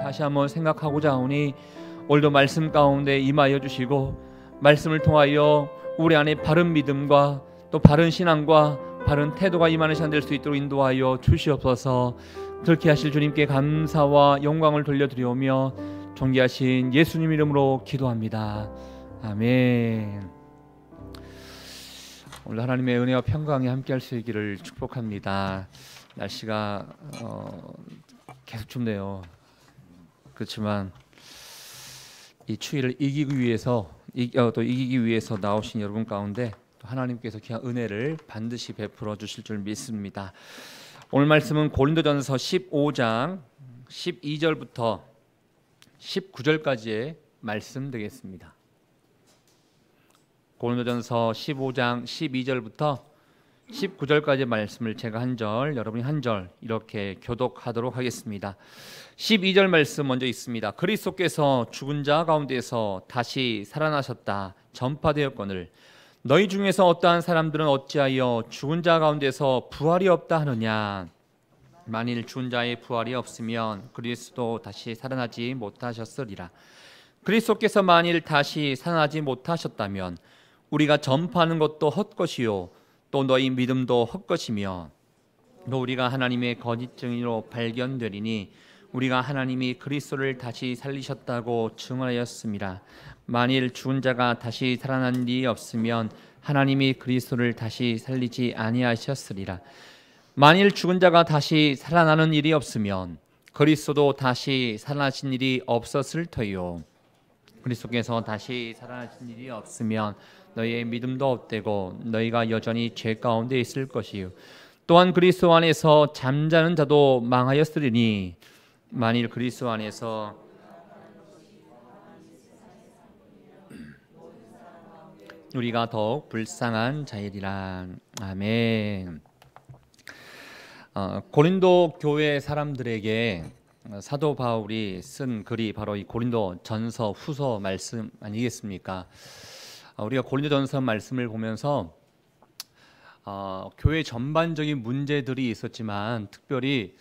다시 한번 생각하고자 하오니 오늘도 말씀 가운데 임하여 주시고 말씀을 통하여 우리 안에 바른 믿음과 또 바른 신앙과 바른 태도가 임하는 시간 될 수 있도록 인도하여 주시옵소서. 그렇게 하실 주님께 감사와 영광을 돌려드리오며 존귀하신 예수님 이름으로 기도합니다. 아멘. 오늘 하나님의 은혜와 평강이 함께할 수 있기를 축복합니다. 날씨가 계속 춥네요. 그렇지만 이 추위를 이기기 위해서 나오신 여러분 가운데 또 하나님께서 귀한 은혜를 반드시 베풀어 주실 줄 믿습니다. 오늘 말씀은 고린도전서 15장 12절부터 19절까지의 말씀 되겠습니다. 고린도전서 15장 12절부터 19절까지의 말씀을 제가 한 절, 여러분이 한 절 이렇게 교독하도록 하겠습니다. 12절 말씀 먼저 있습니다. 그리스도께서 죽은 자 가운데서 다시 살아나셨다 전파되었거늘 너희 중에서 어떠한 사람들은 어찌하여 죽은 자 가운데서 부활이 없다 하느냐. 만일 죽은 자의 부활이 없으면 그리스도 다시 살아나지 못하셨으리라. 그리스도께서 만일 다시 살아나지 못하셨다면 우리가 전파하는 것도 헛것이요 또 너희 믿음도 헛것이며 또 우리가 하나님의 거짓 증인으로 발견되리니 우리가 하나님이 그리스도를 다시 살리셨다고 증언하였습니다. 만일 죽은 자가 다시 살아난 일이 없으면 하나님이 그리스도를 다시 살리지 아니하셨으리라. 만일 죽은 자가 다시 살아나는 일이 없으면 그리스도도 다시 살아나신 일이 없었을 터이요 그리스도께서 다시 살아나신 일이 없으면 너희의 믿음도 헛되고 너희가 여전히 죄 가운데 있을 것이요 또한 그리스도 안에서 잠자는 자도 망하였으리니 만일 그리스도 안에서 우리가 더욱 불쌍한 자이리라. 아멘. 고린도 교회 사람들에게 사도 바울이 쓴 글이 바로 이 고린도 전서 후서 말씀 아니겠습니까? 우리가 고린도 전서 말씀을 보면서 교회 전반적인 문제들이 있었지만 특별히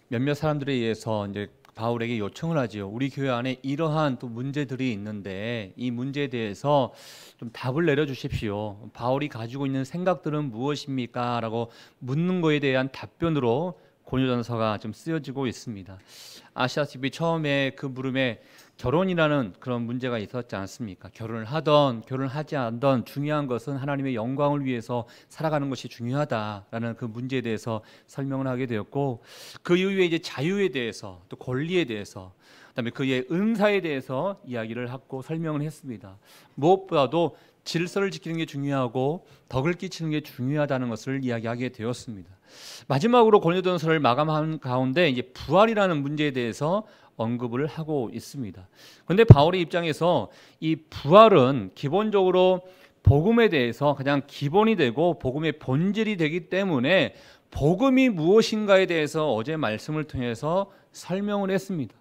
몇몇 사람들에 의해서 이제 바울에게 요청을 하지요. 우리 교회 안에 이러한 또 문제들이 있는데 이 문제에 대해서 좀 답을 내려주십시오. 바울이 가지고 있는 생각들은 무엇입니까? 라고 묻는 거에 대한 답변으로 고린도전서가 좀 쓰여지고 있습니다. 아시다시피 처음에 그 물음에 결혼이라는 그런 문제가 있었지 않습니까? 결혼을 하던 결혼하지 않던 중요한 것은 하나님의 영광을 위해서 살아가는 것이 중요하다라는 그 문제에 대해서 설명을 하게 되었고 그 이후에 이제 자유에 대해서 또 권리에 대해서 그다음에 그의 은사에 대해서 이야기를 하고 설명을 했습니다. 무엇보다도 질서를 지키는 게 중요하고 덕을 끼치는 게 중요하다는 것을 이야기하게 되었습니다. 마지막으로 고린도전서를 마감한 가운데 이제 부활이라는 문제에 대해서 언급을 하고 있습니다. 그런데 바울의 입장에서 이 부활은 기본적으로 복음에 대해서 가장 기본이 되고 복음의 본질이 되기 때문에 복음이 무엇인가에 대해서 어제 말씀을 통해서 설명을 했습니다.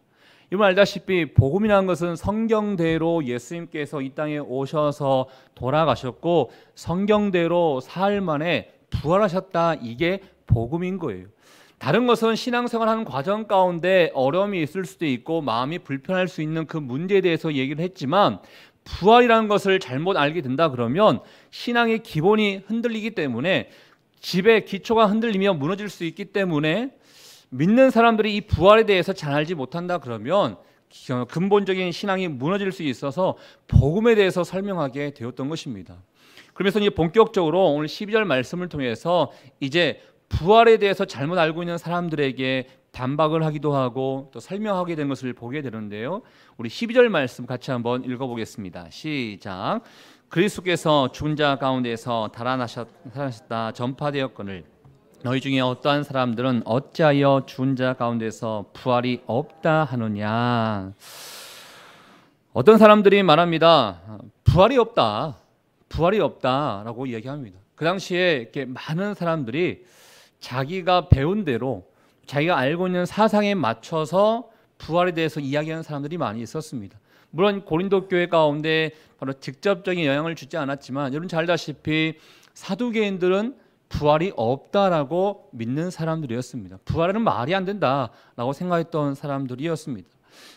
여러분 알다시피 복음이라는 것은 성경대로 예수님께서 이 땅에 오셔서 돌아가셨고 성경대로 사흘 만에 부활하셨다. 이게 복음인 거예요. 다른 것은 신앙생활하는 과정 가운데 어려움이 있을 수도 있고 마음이 불편할 수 있는 그 문제에 대해서 얘기를 했지만 부활이라는 것을 잘못 알게 된다 그러면 신앙의 기본이 흔들리기 때문에 집의 기초가 흔들리며 무너질 수 있기 때문에 믿는 사람들이 이 부활에 대해서 잘 알지 못한다 그러면 근본적인 신앙이 무너질 수 있어서 복음에 대해서 설명하게 되었던 것입니다. 그러면서 이제 본격적으로 오늘 12절 말씀을 통해서 이제 부활에 대해서 잘못 알고 있는 사람들에게 반박을 하기도 하고 또 설명하게 된 것을 보게 되는데요. 우리 12절 말씀 같이 한번 읽어보겠습니다. 시작. 그리스도께서 죽은 자 가운데서 살아나셨다 전파되었거늘 너희 중에 어떠한 사람들은 어찌하여 죽은 자 가운데서 부활이 없다 하느냐. 어떤 사람들이 말합니다. 부활이 없다라고 이야기합니다. 그 당시에 이렇게 많은 사람들이 자기가 배운 대로 자기가 알고 있는 사상에 맞춰서 부활에 대해서 이야기하는 사람들이 많이 있었습니다. 물론 고린도 교회 가운데 바로 직접적인 영향을 주지 않았지만 여러분 잘 알다시피 사두개인들은 부활이 없다라고 믿는 사람들이었습니다. 부활은 말이 안 된다라고 생각했던 사람들이었습니다.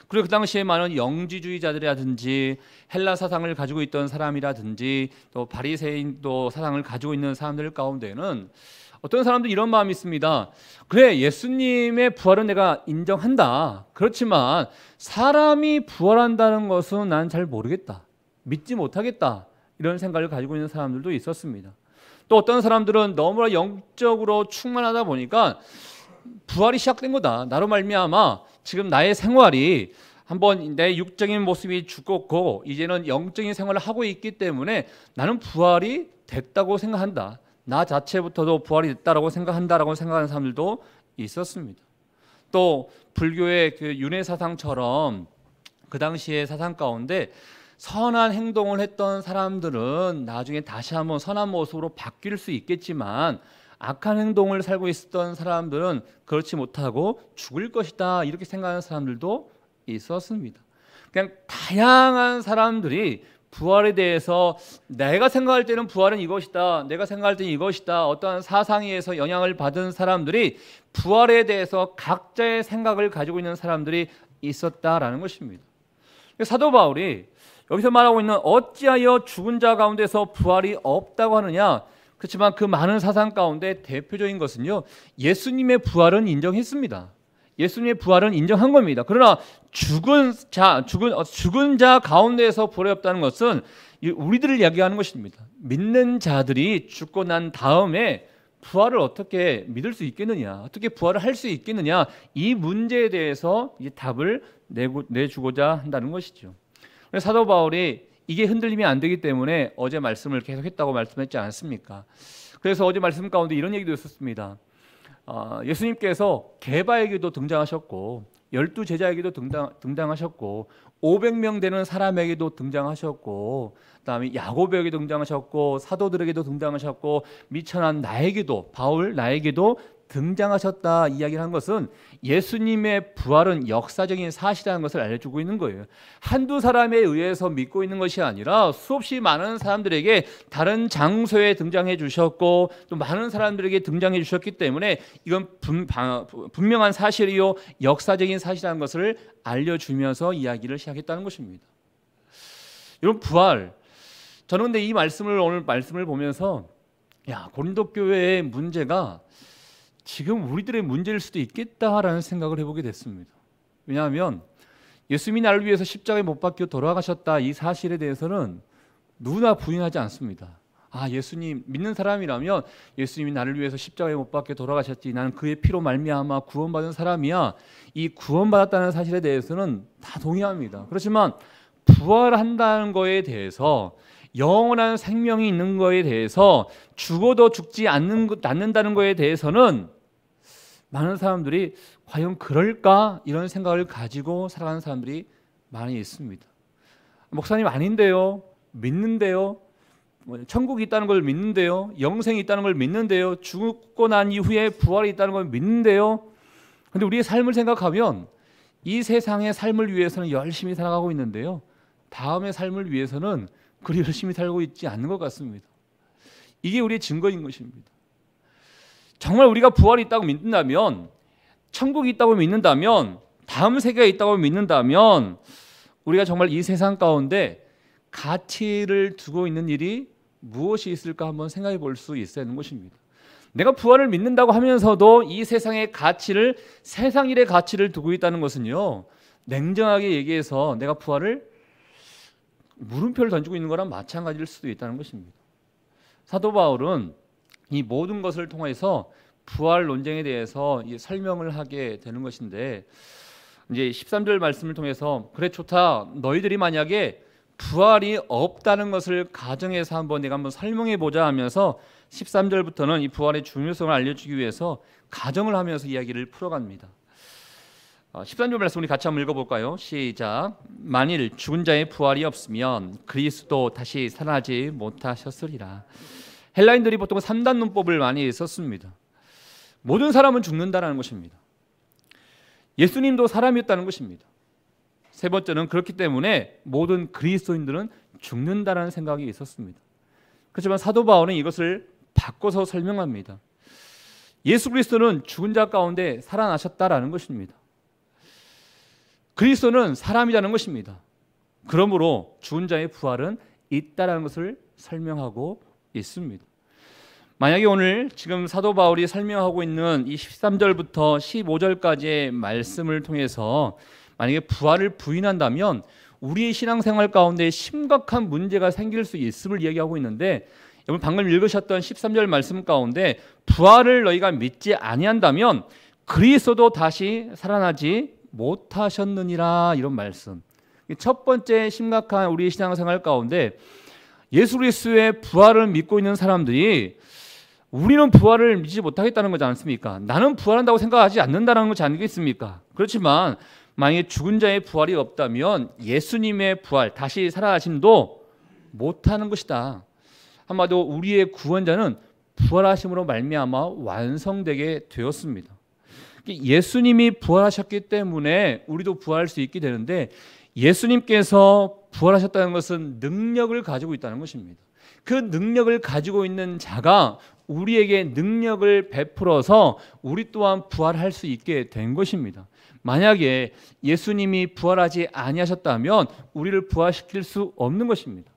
그리고 그 당시에 많은 영지주의자들이라든지 헬라 사상을 가지고 있던 사람이라든지 또 바리새인도 사상을 가지고 있는 사람들 가운데는 어떤 사람도 이런 마음이 있습니다. 그래, 예수님의 부활은 내가 인정한다. 그렇지만 사람이 부활한다는 것은 난 잘 모르겠다. 믿지 못하겠다. 이런 생각을 가지고 있는 사람들도 있었습니다. 또 어떤 사람들은 너무나 영적으로 충만하다 보니까 부활이 시작된 거다. 나로 말미암아 지금 나의 생활이 한번 내 육적인 모습이 죽었고 이제는 영적인 생활을 하고 있기 때문에 나는 부활이 됐다고 생각한다. 나 자체부터도 부활이 됐다라고 생각한다라고 생각하는 사람들도 있었습니다. 또 불교의 그 윤회 사상처럼 그 당시의 사상 가운데 선한 행동을 했던 사람들은 나중에 다시 한번 선한 모습으로 바뀔 수 있겠지만 악한 행동을 살고 있었던 사람들은 그렇지 못하고 죽을 것이다 이렇게 생각하는 사람들도 있었습니다. 그냥 다양한 사람들이 부활에 대해서 내가 생각할 때는 부활은 이것이다, 내가 생각할 때는 이것이다, 어떠한 사상에 의해서 영향을 받은 사람들이 부활에 대해서 각자의 생각을 가지고 있는 사람들이 있었다라는 것입니다. 사도 바울이 여기서 말하고 있는 어찌하여 죽은 자 가운데서 부활이 없다고 하느냐, 그렇지만 그 많은 사상 가운데 대표적인 것은요, 예수님의 부활은 인정했습니다. 예수님의 부활은 인정한 겁니다. 그러나 죽은 자 가운데에서 부활이 없다는 것은 우리들을 이야기하는 것입니다. 믿는 자들이 죽고 난 다음에 부활을 어떻게 믿을 수 있겠느냐, 어떻게 부활을 할 수 있겠느냐, 이 문제에 대해서 이제 답을 내주고자 한다는 것이죠. 사도 바울이 이게 흔들림이 안 되기 때문에 어제 말씀을 계속했다고 말씀했지 않습니까? 그래서 어제 말씀 가운데 이런 얘기도 있었습니다. 예수님께서 게바에게도 등장하셨고 12제자에게도 등장하셨고 500명 되는 사람에게도 등장하셨고 그다음에 야고보에게도 등장하셨고 사도들에게도 등장하셨고 미천한 나에게도 나에게도 등장하셨다 이야기를 한 것은 예수님의 부활은 역사적인 사실이라는 것을 알려주고 있는 거예요. 한두 사람에 의해서 믿고 있는 것이 아니라 수없이 많은 사람들에게 다른 장소에 등장해 주셨고 또 많은 사람들에게 등장해 주셨기 때문에 이건 분명한 사실이요 역사적인 사실이라는 것을 알려주면서 이야기를 시작했다는 것입니다. 여러분, 부활, 저는 근데 이 오늘 말씀을 보면서 고린도 교회의 문제가 지금 우리들의 문제일 수도 있겠다라는 생각을 해보게 됐습니다. 왜냐하면 예수님이 나를 위해서 십자가에 못 박혀 돌아가셨다 이 사실에 대해서는 누구나 부인하지 않습니다. 예수님 믿는 사람이라면 예수님이 나를 위해서 십자가에 못 박혀 돌아가셨지, 나는 그의 피로 말미암아 구원받은 사람이야, 이 구원받았다는 사실에 대해서는 다 동의합니다. 그렇지만 부활한다는 거에 대해서, 영원한 생명이 있는 거에 대해서, 죽어도 죽지 않는다는 거에 대해서는 많은 사람들이 과연 그럴까? 이런 생각을 가지고 살아가는 사람들이 많이 있습니다. 목사님 아닌데요, 믿는데요, 천국이 있다는 걸 믿는데요, 영생이 있다는 걸 믿는데요, 죽고 난 이후에 부활이 있다는 걸 믿는데요. 그런데 우리의 삶을 생각하면 이 세상의 삶을 위해서는 열심히 살아가고 있는데요, 다음의 삶을 위해서는 그리 열심히 살고 있지 않는 것 같습니다. 이게 우리의 증거인 것입니다. 정말 우리가 부활이 있다고 믿는다면, 천국이 있다고 믿는다면, 다음 세계가 있다고 믿는다면 우리가 정말 이 세상 가운데 가치를 두고 있는 일이 무엇이 있을까 한번 생각해 볼 수 있어야 하는 것입니다. 내가 부활을 믿는다고 하면서도 이 세상의 가치를, 세상 일의 가치를 두고 있다는 것은요, 냉정하게 얘기해서 내가 부활을 물음표를 던지고 있는 거랑 마찬가지일 수도 있다는 것입니다. 사도 바울은 이 모든 것을 통해서 부활 논쟁에 대해서 설명을 하게 되는 것인데, 이제 13절 말씀을 통해서 그래 좋다, 너희들이 만약에 부활이 없다는 것을 가정해서 내가 한번 설명해 보자 하면서 13절부터는 이 부활의 중요성을 알려주기 위해서 가정을 하면서 이야기를 풀어갑니다. 13절 말씀 우리 같이 한번 읽어볼까요? 시작. 만일 죽은 자의 부활이 없으면 그리스도 다시 살아나지 못하셨으리라. 헬라인들이 보통 3단 문법을 많이 썼습니다. 모든 사람은 죽는다는 것입니다. 예수님도 사람이었다는 것입니다. 세 번째는 그렇기 때문에 모든 그리스도인들은 죽는다는 생각이 있었습니다. 그렇지만 사도 바울은 이것을 바꿔서 설명합니다. 예수 그리스도는 죽은 자 가운데 살아나셨다라는 것입니다. 그리스도는 사람이라는 것입니다. 그러므로 죽은 자의 부활은 있다라는 것을 설명하고 있습니다. 만약에 오늘 지금 사도 바울이 설명하고 있는 이 13절부터 15절까지의 말씀을 통해서 만약에 부활을 부인한다면 우리의 신앙생활 가운데 심각한 문제가 생길 수 있음을 이야기하고 있는데, 여러분 방금 읽으셨던 13절 말씀 가운데 부활을 너희가 믿지 아니한다면 그리스도도 다시 살아나지 못하셨느니라, 이런 말씀. 첫 번째 심각한 우리의 신앙생활 가운데 예수 그리스도의 부활을 믿고 있는 사람들이 우리는 부활을 믿지 못하겠다는 거지 않습니까? 나는 부활한다고 생각하지 않는다는 거지 않겠습니까? 그렇지만 만약에 죽은 자의 부활이 없다면 예수님의 부활, 다시 살아나심도 못하는 것이다. 한마디로 우리의 구원자는 부활하심으로 말미암아 완성되게 되었습니다. 예수님이 부활하셨기 때문에 우리도 부활할 수 있게 되는데, 예수님께서 부활하셨다는 것은 능력을 가지고 있다는 것입니다. 그 능력을 가지고 있는 자가 우리에게 능력을 베풀어서 우리 또한 부활할 수 있게 된 것입니다. 만약에 예수님이 부활하지 아니하셨다면 우리를 부활시킬 수 없는 것입니다.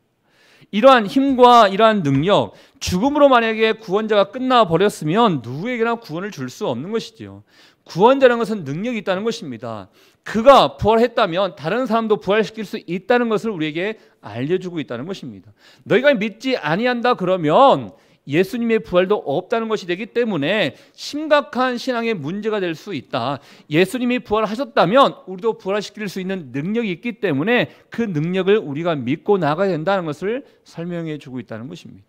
이러한 힘과 이러한 능력, 죽음으로 만약에 구원자가 끝나버렸으면 누구에게나 구원을 줄 수 없는 것이지요. 구원자라는 것은 능력이 있다는 것입니다. 그가 부활했다면 다른 사람도 부활시킬 수 있다는 것을 우리에게 알려주고 있다는 것입니다. 너희가 믿지 아니한다 그러면 예수님의 부활도 없다는 것이 되기 때문에 심각한 신앙의 문제가 될 수 있다. 예수님이 부활하셨다면 우리도 부활시킬 수 있는 능력이 있기 때문에 그 능력을 우리가 믿고 나가야 된다는 것을 설명해 주고 있다는 것입니다.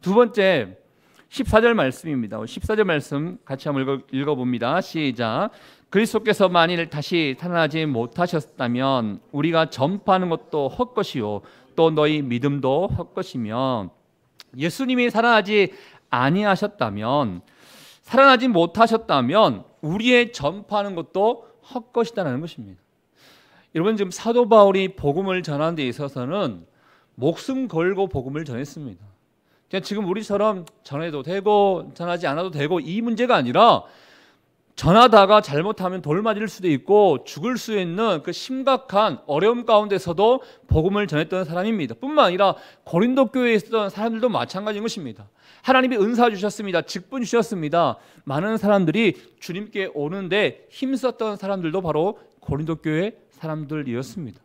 두 번째 14절 말씀입니다. 14절 말씀 같이 한번 읽어봅니다. 시작. 그리스도께서 만일 다시 살아나지 못하셨다면 우리가 전파하는 것도 헛것이요 또 너희 믿음도 헛것이며, 예수님이 살아나지 아니하셨다면, 살아나지 못하셨다면 우리의 전파하는 것도 헛것이다라는 것입니다. 여러분, 지금 사도 바울이 복음을 전하는 데 있어서는 목숨 걸고 복음을 전했습니다. 그냥 지금 우리처럼 전해도 되고 전하지 않아도 되고 이 문제가 아니라, 전하다가 잘못하면 돌 맞을 수도 있고 죽을 수 있는 그 심각한 어려움 가운데서도 복음을 전했던 사람입니다. 뿐만 아니라 고린도 교회에 있었던 사람들도 마찬가지인 것입니다. 하나님이 은사 주셨습니다. 직분 주셨습니다. 많은 사람들이 주님께 오는데 힘썼던 사람들도 바로 고린도 교회 사람들이었습니다.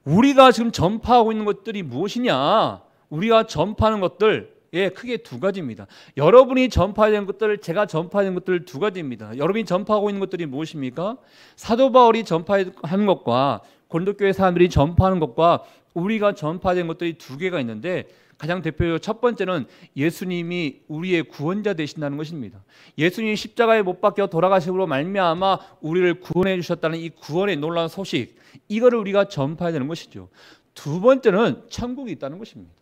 우리가 지금 전파하고 있는 것들이 무엇이냐? 우리가 전파하는 것들, 크게 두 가지입니다. 여러분이 전파해야 되는 것들, 제가 전파해야 되는 것들 두 가지입니다. 여러분이 전파하고 있는 것들이 무엇입니까? 사도 바울이 전파하는 것과 고린도 교회 사람들이 전파하는 것과 우리가 전파해야 되는 것들이 두 개가 있는데, 가장 대표적으로 첫 번째는 예수님이 우리의 구원자 되신다는 것입니다. 예수님이 십자가에 못 박혀 돌아가심으로 말미암아 우리를 구원해 주셨다는 이 구원의 놀라운 소식, 이거를 우리가 전파해야 되는 것이죠. 두 번째는 천국이 있다는 것입니다.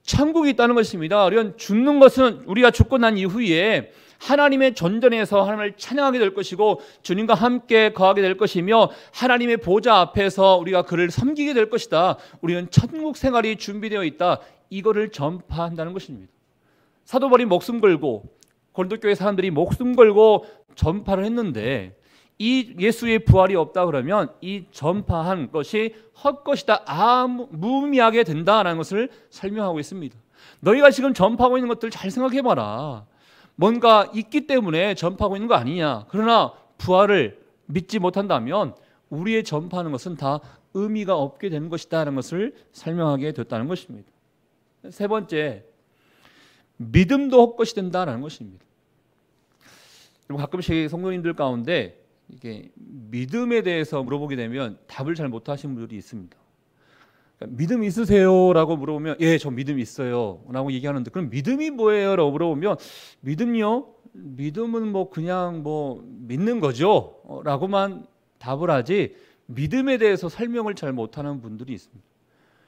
천국이 있다는 것입니다. 우리는 죽는 것은 우리가 죽고 난 이후에 하나님의 전전에서 하나님을 찬양하게 될 것이고 주님과 함께 거하게 될 것이며 하나님의 보좌 앞에서 우리가 그를 섬기게 될 것이다. 우리는 천국 생활이 준비되어 있다. 이거를 전파한다는 것입니다. 사도 바울이 목숨 걸고 고린도 교회 사람들이 목숨 걸고 전파를 했는데, 이 예수의 부활이 없다 그러면 이 전파한 것이 헛것이다, 무의미하게 된다라는 것을 설명하고 있습니다. 너희가 지금 전파하고 있는 것들 잘 생각해봐라. 뭔가 있기 때문에 전파하고 있는 거 아니냐. 그러나 부활을 믿지 못한다면 우리의 전파하는 것은 다 의미가 없게 되는 것이다라는 것을 설명하게 됐다는 것입니다. 세 번째, 믿음도 헛것이 된다라는 것입니다. 가끔씩 성도님들 가운데 이게 믿음에 대해서 물어보게 되면 답을 잘 못하시는 분들이 있습니다. 그러니까 믿음 있으세요?라고 물어보면 예, 저 믿음 있어요,라고 얘기하는데, 그럼 믿음이 뭐예요?라고 물어보면 믿음요? 믿음은 뭐 그냥 뭐 믿는 거죠,라고만 답을 하지 믿음에 대해서 설명을 잘 못하는 분들이 있습니다.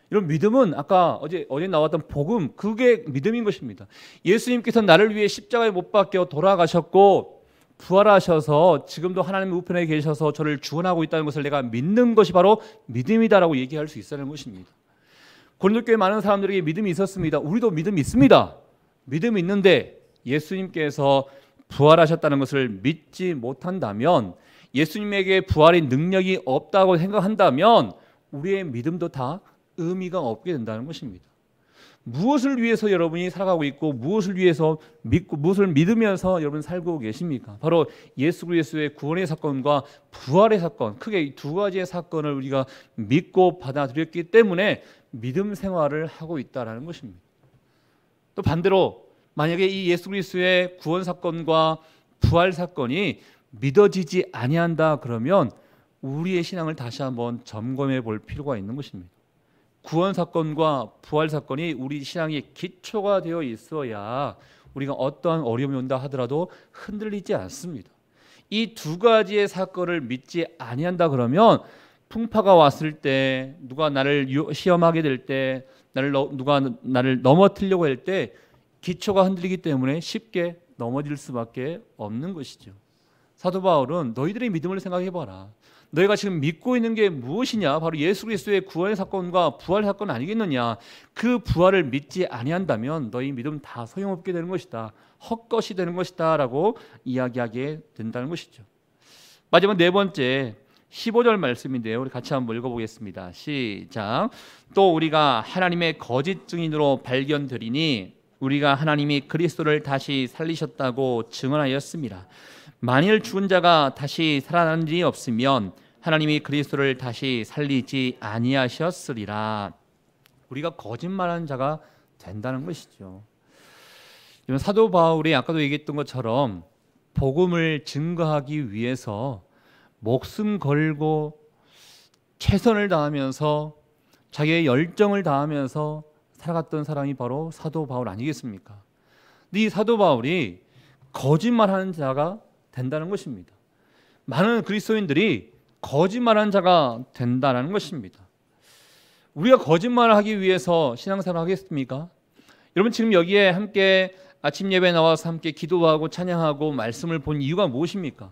이런 믿음은 아까 어제 나왔던 복음, 그게 믿음인 것입니다. 예수님께서 나를 위해 십자가에 못 박혀 돌아가셨고 부활하셔서 지금도 하나님의 우편에 계셔서 저를 구원하고 있다는 것을 내가 믿는 것이 바로 믿음이다라고 얘기할 수 있다는 것입니다. 고린도 교회 많은 사람들에게 믿음이 있었습니다. 우리도 믿음이 있습니다. 믿음이 있는데 예수님께서 부활하셨다는 것을 믿지 못한다면 예수님에게 부활의 능력이 없다고 생각한다면 우리의 믿음도 다 의미가 없게 된다는 것입니다. 무엇을 위해서 여러분이 살아가고 있고 무엇을 위해서 믿고 무엇을 믿으면서 여러분 살고 계십니까? 바로 예수 그리스도의 구원의 사건과 부활의 사건, 크게 이 두 가지의 사건을 우리가 믿고 받아들였기 때문에 믿음 생활을 하고 있다는 것입니다. 또 반대로 만약에 이 예수 그리스도의 구원 사건과 부활 사건이 믿어지지 아니한다 그러면 우리의 신앙을 다시 한번 점검해 볼 필요가 있는 것입니다. 구원 사건과 부활 사건이 우리 신앙의 기초가 되어 있어야 우리가 어떠한 어려움이 온다 하더라도 흔들리지 않습니다. 이 두 가지의 사건을 믿지 아니한다 그러면 풍파가 왔을 때, 누가 나를 시험하게 될 때, 누가 나를 넘어뜨리려고 할 때 기초가 흔들리기 때문에 쉽게 넘어질 수밖에 없는 것이죠. 사도 바울은 너희들의 믿음을 생각해봐라. 너희가 지금 믿고 있는 게 무엇이냐? 바로 예수 그리스도의 구원의 사건과 부활 사건 아니겠느냐? 그 부활을 믿지 아니한다면 너희 믿음 다 소용없게 되는 것이다. 헛것이 되는 것이다 라고 이야기하게 된다는 것이죠. 마지막 네 번째 15절 말씀인데요. 우리 같이 한번 읽어보겠습니다. 시작. 또 우리가 하나님의 거짓 증인으로 발견되리니 우리가 하나님이 그리스도를 다시 살리셨다고 증언하였습니다. 만일 죽은 자가 다시 살아나는 일이 없으면 하나님이 그리스도를 다시 살리지 아니하셨으리라. 우리가 거짓말하는 자가 된다는 것이죠. 사도 바울이 아까도 얘기했던 것처럼 복음을 증거하기 위해서 목숨 걸고 최선을 다하면서 자기의 열정을 다하면서 살아갔던 사람이 바로 사도 바울 아니겠습니까? 근데 이 사도 바울이 거짓말하는 자가 된다는 것입니다. 많은 그리스도인들이 거짓말하는 자가 된다는 것입니다. 우리가 거짓말을 하기 위해서 신앙생활을 하겠습니까? 여러분 지금 여기에 함께 아침 예배에 나와서 함께 기도하고 찬양하고 말씀을 본 이유가 무엇입니까?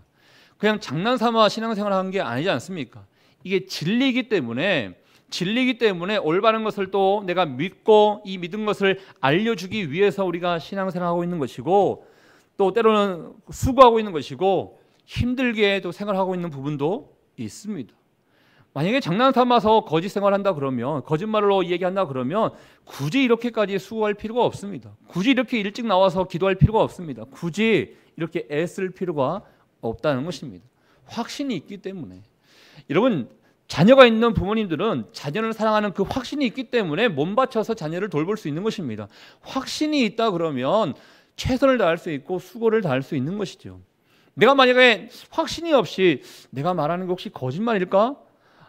그냥 장난삼아 신앙생활을 한 게 아니지 않습니까? 이게 진리이기 때문에 올바른 것을 또 내가 믿고 이 믿은 것을 알려주기 위해서 우리가 신앙생활하고 있는 것이고 또 때로는 수고하고 있는 것이고 힘들게 또 생활하고 있는 부분도 있습니다. 만약에 장난삼아서 거짓 생활한다 그러면, 거짓말로 얘기한다 그러면 굳이 이렇게까지 수고할 필요가 없습니다. 굳이 이렇게 일찍 나와서 기도할 필요가 없습니다. 굳이 이렇게 애쓸 필요가 없다는 것입니다. 확신이 있기 때문에. 여러분 자녀가 있는 부모님들은 자녀를 사랑하는 그 확신이 있기 때문에 몸 바쳐서 자녀를 돌볼 수 있는 것입니다. 확신이 있다 그러면 최선을 다할 수 있고 수고를 다할 수 있는 것이죠. 내가 만약에 확신이 없이 내가 말하는 게 혹시 거짓말일까?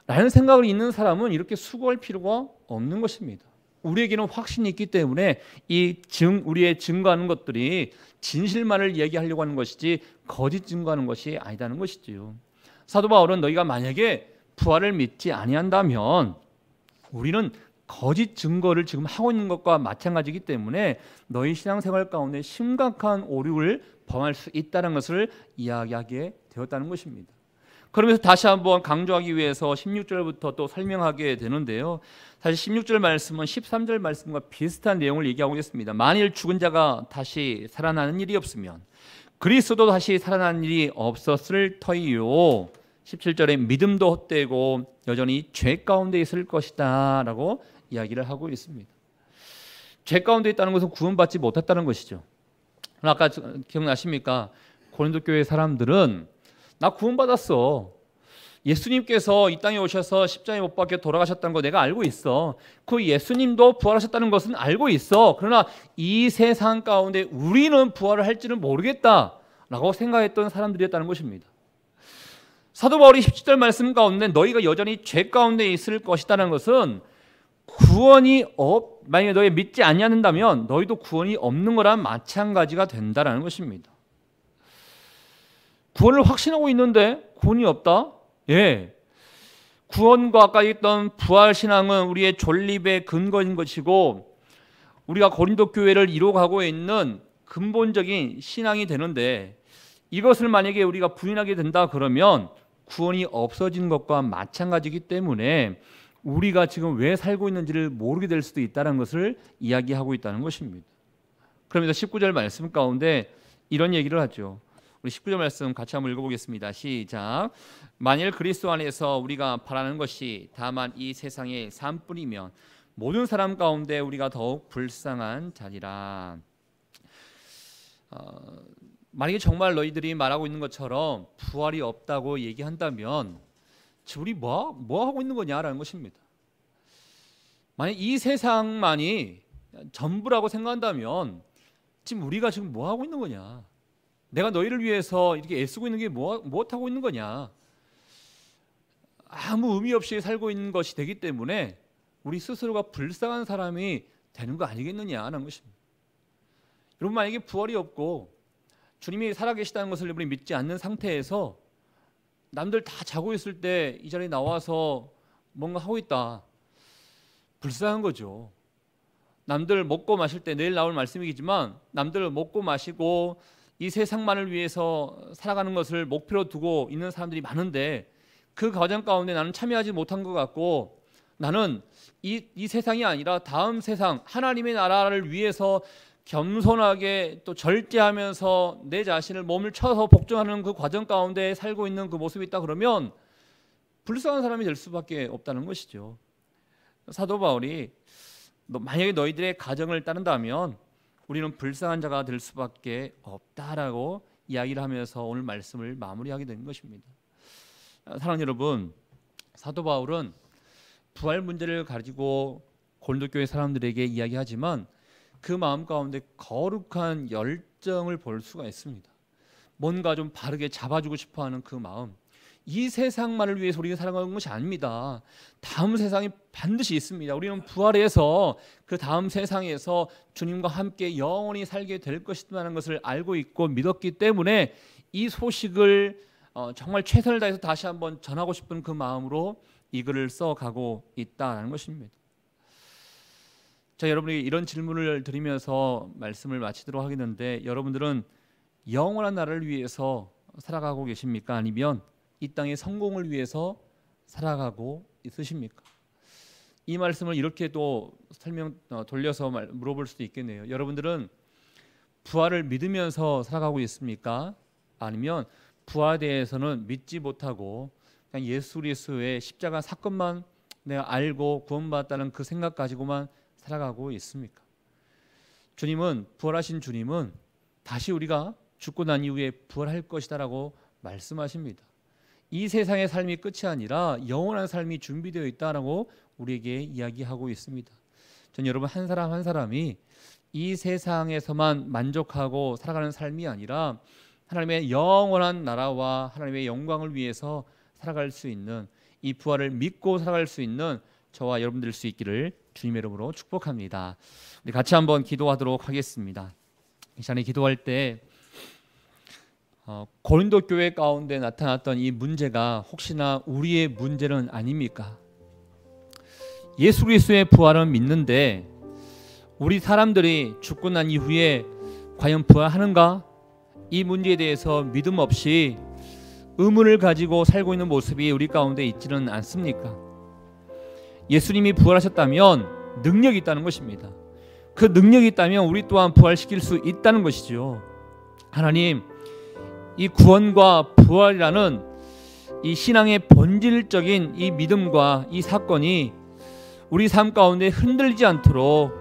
라는 생각을 있는 사람은 이렇게 수고할 필요가 없는 것입니다. 우리에게는 확신이 있기 때문에 우리의 증거하는 것들이 진실만을 얘기하려고 하는 것이지 거짓 증거하는 것이 아니다는 것이지요. 사도 바울은 너희가 만약에 부활을 믿지 아니한다면 우리는 거짓 증거를 지금 하고 있는 것과 마찬가지이기 때문에 너희 신앙생활 가운데 심각한 오류를 범할 수 있다는 것을 이야기하게 되었다는 것입니다. 그러면서 다시 한번 강조하기 위해서 16절부터 또 설명하게 되는데요. 사실 16절 말씀은 13절 말씀과 비슷한 내용을 얘기하고 있습니다. 만일 죽은 자가 다시 살아나는 일이 없으면 그리스도도 다시 살아나는 일이 없었을 터이요. 17절에 믿음도 헛되고 여전히 죄 가운데 있을 것이다 라고 이야기를 하고 있습니다. 죄 가운데 있다는 것은 구원받지 못했다는 것이죠. 아까 기억나십니까? 고린도 교회 사람들은 나 구원받았어. 예수님께서 이 땅에 오셔서 십자가에 못 박혀 돌아가셨다는 거 내가 알고 있어. 그 예수님도 부활하셨다는 것은 알고 있어. 그러나 이 세상 가운데 우리는 부활을 할지는 모르겠다 라고 생각했던 사람들이었다는 것입니다. 사도 바울이 17절 말씀 가운데 너희가 여전히 죄 가운데 있을 것이라는 것은 만약에 너희 믿지 아니한다면 너희도 구원이 없는 거랑 마찬가지가 된다는 것입니다. 구원을 확신하고 있는데 구원이 없다? 예. 구원과 아까 했던 부활 신앙은 우리의 존립의 근거인 것이고 우리가 고린도 교회를 이루어가고 있는 근본적인 신앙이 되는데 이것을 만약에 우리가 부인하게 된다 그러면 구원이 없어진 것과 마찬가지이기 때문에 우리가 지금 왜 살고 있는지를 모르게 될 수도 있다는 것을 이야기하고 있다는 것입니다. 그러면서 19절 말씀 가운데 이런 얘기를 하죠. 우리 19절 말씀 같이 한번 읽어보겠습니다. 시작. 만일 그리스도 안에서 우리가 바라는 것이 다만 이 세상의 삶뿐이면 모든 사람 가운데 우리가 더욱 불쌍한 자리라. 만약에 정말 너희들이 말하고 있는 것처럼 부활이 없다고 얘기한다면 지금 우리 뭐 하고 있는 거냐라는 것입니다. 만약 이 세상만이 전부라고 생각한다면 지금 우리가 지금 뭐 하고 있는 거냐? 내가 너희를 위해서 이렇게 애쓰고 있는 게 뭐 하고 있는 거냐? 아무 의미 없이 살고 있는 것이 되기 때문에 우리 스스로가 불쌍한 사람이 되는 거 아니겠느냐는 것입니다. 여러분, 만약에 부활이 없고 주님이 살아계시다는 것을 여러분이 믿지 않는 상태에서 남들 다 자고 있을 때 이 자리에 나와서 뭔가 하고 있다, 불쌍한 거죠. 남들 먹고 마실 때, 내일 나올 말씀이겠지만 남들 먹고 마시고 이 세상만을 위해서 살아가는 것을 목표로 두고 있는 사람들이 많은데 그 과정 가운데 나는 참여하지 못한 것 같고, 나는 이 세상이 아니라 다음 세상 하나님의 나라를 위해서 겸손하게 또 절제하면서 내 자신을 몸을 쳐서 복종하는 그 과정 가운데 살고 있는 그 모습이 있다 그러면 불쌍한 사람이 될 수밖에 없다는 것이죠. 사도 바울이 만약에 너희들의 가정을 따른다면 우리는 불쌍한 자가 될 수밖에 없다라고 이야기를 하면서 오늘 말씀을 마무리하게 된 것입니다. 사랑하는 여러분, 사도 바울은 부활 문제를 가지고 고린도 교회 사람들에게 이야기하지만 그 마음 가운데 거룩한 열정을 볼 수가 있습니다. 뭔가 좀 바르게 잡아주고 싶어하는 그 마음, 이 세상만을 위해서 우리가 살아가는 것이 아닙니다. 다음 세상이 반드시 있습니다. 우리는 부활해서 그 다음 세상에서 주님과 함께 영원히 살게 될 것이라는 것을 알고 있고 믿었기 때문에 이 소식을 정말 최선을 다해서 다시 한번 전하고 싶은 그 마음으로 이 글을 써가고 있다는 것입니다. 자, 여러분이 이런 질문을 드리면서 말씀을 마치도록 하겠는데, 여러분들은 영원한 나라를 위해서 살아가고 계십니까? 아니면 이 땅의 성공을 위해서 살아가고 있으십니까? 이 말씀을 이렇게 또 돌려서 물어볼 수도 있겠네요. 여러분들은 부활을 믿으면서 살아가고 있습니까? 아니면 부활에 대해서는 믿지 못하고 그냥 예수 그리스도의 십자가 사건만 내가 알고 구원받았다는 그 생각 가지고만 살아가고 있습니까? 주님은, 부활하신 주님은 다시 우리가 죽고 난 이후에 부활할 것이다라고 말씀하십니다. 이 세상의 삶이 끝이 아니라 영원한 삶이 준비되어 있다라고 우리에게 이야기하고 있습니다. 전 여러분 한 사람 한 사람이 이 세상에서만 만족하고 살아가는 삶이 아니라 하나님의 영원한 나라와 하나님의 영광을 위해서 살아갈 수 있는, 이 부활을 믿고 살아갈 수 있는 저와 여러분들 될 수 있기를 주님의 이름으로 축복합니다. 우리 같이 한번 기도하도록 하겠습니다. 이 시간에 기도할 때 고린도 교회 가운데 나타났던 이 문제가 혹시나 우리의 문제는 아닙니까? 예수 그리스도의 부활은 믿는데 우리 사람들이 죽고 난 이후에 과연 부활하는가? 이 문제에 대해서 믿음 없이 의문을 가지고 살고 있는 모습이 우리 가운데 있지는 않습니까? 예수님이 부활하셨다면 능력이 있다는 것입니다. 그 능력이 있다면 우리 또한 부활시킬 수 있다는 것이죠. 하나님, 이 구원과 부활이라는 이 신앙의 본질적인 이 믿음과 이 사건이 우리 삶 가운데 흔들리지 않도록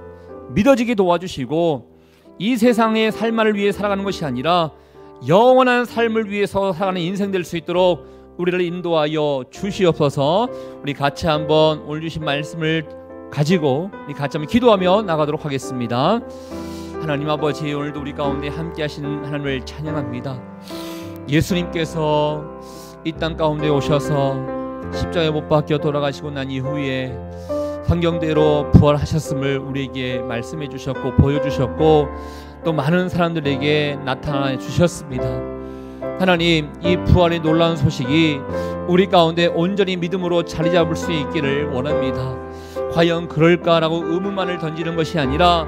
믿어지게 도와주시고, 이 세상의 삶만을 위해 살아가는 것이 아니라 영원한 삶을 위해서 살아가는 인생 될 수 있도록 우리를 인도하여 주시옵소서. 우리 같이 한번 오늘 주신 말씀을 가지고 우리 같이 한번 기도하며 나가도록 하겠습니다. 하나님 아버지, 오늘도 우리 가운데 함께 하시는 하나님을 찬양합니다. 예수님께서 이 땅 가운데 오셔서 십자가에 못 박혀 돌아가시고 난 이후에 성경대로 부활하셨음을 우리에게 말씀해 주셨고 보여주셨고 또 많은 사람들에게 나타나 주셨습니다. 하나님, 이 부활의 놀라운 소식이 우리 가운데 온전히 믿음으로 자리 잡을 수 있기를 원합니다. 과연 그럴까라고 의문만을 던지는 것이 아니라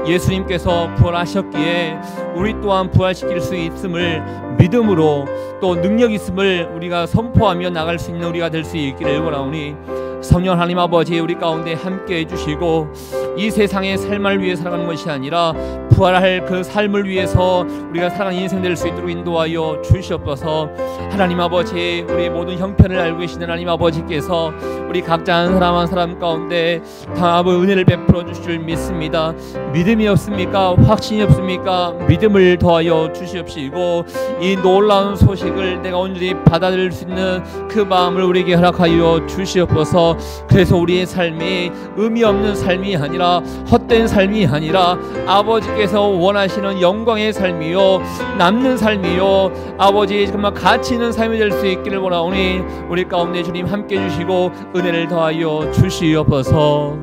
예수님께서 부활하셨기에 우리 또한 부활시킬 수 있음을 믿음으로 또 능력 있음을 우리가 선포하며 나갈 수 있는 우리가 될 수 있기를 원하오니 성령 하나님 아버지, 우리 가운데 함께 해주시고 이 세상의 삶을 위해 살아가는 것이 아니라 부활할 그 삶을 위해서 우리가 살아가는 인생 될 수 있도록 인도하여 주시옵소서. 하나님 아버지, 우리 모든 형편을 알고 계시는 하나님 아버지께서 우리 각자 한 사람 한 사람 가운데 다 은혜를 베풀어 주실 줄 믿습니다. 믿음이 없습니까? 확신이 없습니까? 믿음을 더하여 주시옵시고 이 놀라운 소식을 내가 온전히 받아들일 수 있는 그 마음을 우리에게 허락하여 주시옵소서. 그래서 우리의 삶이 의미 없는 삶이 아니라 헛된 삶이 아니라 아버지께서 원하시는 영광의 삶이요, 남는 삶이요, 아버지 정말 가치 있는 삶이 될 수 있기를 원하오니 우리 가운데 주님 함께 해주시고 은혜를 더하여 주시옵소서.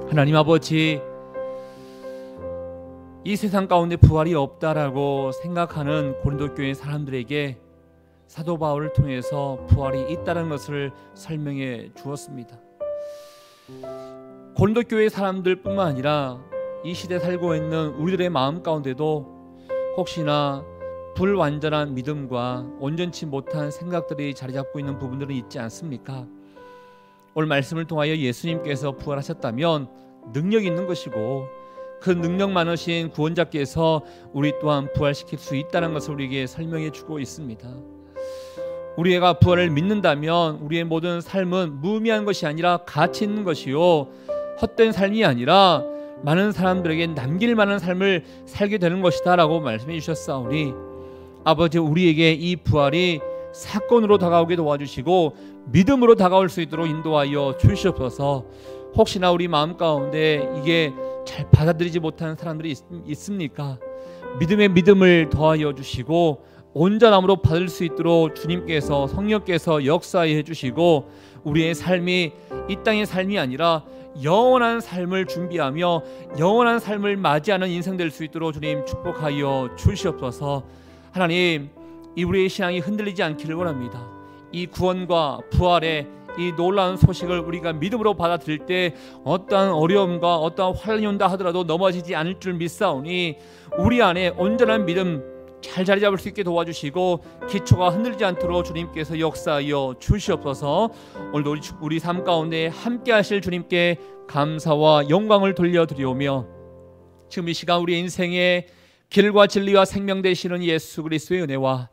하나님 아버지, 이 세상 가운데 부활이 없다라고 생각하는 고린도 교회 사람들에게 사도 바울을 통해서 부활이 있다는 것을 설명해 주었습니다. 고린도 교회 사람들뿐만 아니라 이 시대에 살고 있는 우리들의 마음 가운데도 혹시나 불완전한 믿음과 온전치 못한 생각들이 자리 잡고 있는 부분들은 있지 않습니까? 오늘 말씀을 통하여 예수님께서 부활하셨다면 능력이 있는 것이고 그 능력 많으신 구원자께서 우리 또한 부활시킬 수 있다는 것을 우리에게 설명해 주고 있습니다. 우리가 부활을 믿는다면 우리의 모든 삶은 무의미한 것이 아니라 가치 있는 것이요, 헛된 삶이 아니라 많은 사람들에게 남길 만한 삶을 살게 되는 것이다 라고 말씀해 주셨사오니 아버지, 우리에게 이 부활이 사건으로 다가오게 도와주시고 믿음으로 다가올 수 있도록 인도하여 주시옵소서. 혹시나 우리 마음 가운데 이게 잘 받아들이지 못하는 사람들이 있습니까? 믿음의 믿음을 더하여 주시고 온전함으로 받을 수 있도록 주님께서, 성령께서 역사해 주시고 우리의 삶이 이 땅의 삶이 아니라 영원한 삶을 준비하며 영원한 삶을 맞이하는 인생 될 수 있도록 주님 축복하여 주시옵소서. 하나님, 이 우리의 신앙이 흔들리지 않기를 원합니다. 이 구원과 부활의 이 놀라운 소식을 우리가 믿음으로 받아들일 때 어떠한 어려움과 어떠한 환란이 온다 하더라도 넘어지지 않을 줄 믿사오니 우리 안에 온전한 믿음 잘 자리 잡을 수 있게 도와주시고 기초가 흔들리지 않도록 주님께서 역사하여 주시옵소서. 오늘도 우리 삶 가운데 함께 하실 주님께 감사와 영광을 돌려드리오며 지금 이 시간 우리 인생의 길과 진리와 생명 되시는 예수 그리스도의 은혜와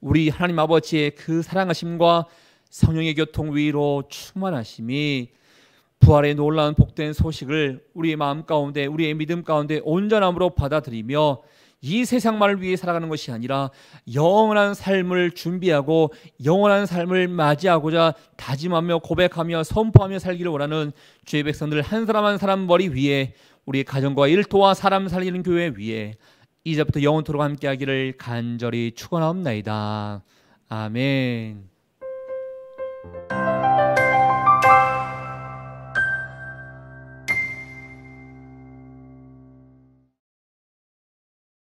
우리 하나님 아버지의 그 사랑하심과 성령의 교통 위로 충만하심이 부활의 놀라운 복된 소식을 우리의 마음 가운데, 우리의 믿음 가운데 온전함으로 받아들이며 이 세상만을 위해 살아가는 것이 아니라 영원한 삶을 준비하고 영원한 삶을 맞이하고자 다짐하며 고백하며 선포하며 살기를 원하는 주의 백성들 한 사람 한 사람 머리 위에, 우리 가정과 일터와 사람 살리는 교회 위에 이제부터 영원토록 함께하기를 간절히 축원하옵나이다. 아멘.